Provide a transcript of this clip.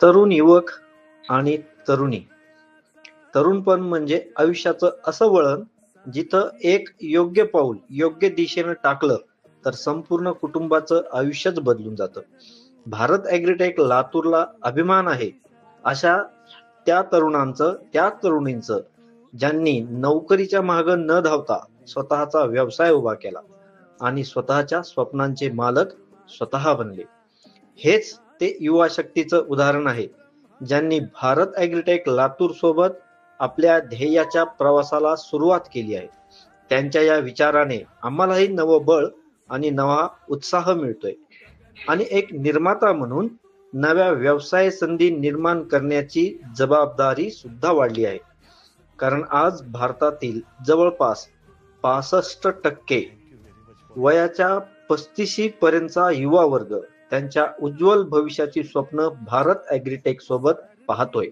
तरुण युवक आणि तरुणी. तरुणपण म्हणजे आयुष्याचं असं वळण जिथं एक योग्य पाऊल योग्य दिशेनं टाकलं तर संपूर्ण कुटुंबाचं आयुष्यच बदलून जातं. भारत ॲग्रीटेक लातूरला अभिमान आहे अशा त्या तरुणांचं, त्या तरुणींचं ज्यांनी नोकरीच्या मागं न धावता स्वतःचा व्यवसाय उभा केला आणि स्वतःच्या स्वप्नांचे मालक स्वतः बनले. हेच ते युवा शक्तीचं उदाहरण आहे, ज्यांनी भारत ॲग्रीटेक लातूर सोबत आपल्या ध्येयाच्या प्रवासाला सुरुवात केली आहे. त्यांच्या या विचाराने आम्हालाही नवं बळ आणि नवा उत्साह मिळतोय आणि एक निर्माता म्हणून नव्या व्यवसाय संधी निर्माण करण्याची जबाबदारी सुद्धा वाढली आहे. कारण आज भारतातील जवळपास 65% वयाच्या 35 पर्यंतचा युवा वर्ग त्यांच्या उज्ज्वल भविष्याची स्वप्न भारत ॲग्रीटेक सोबत पाहतोय.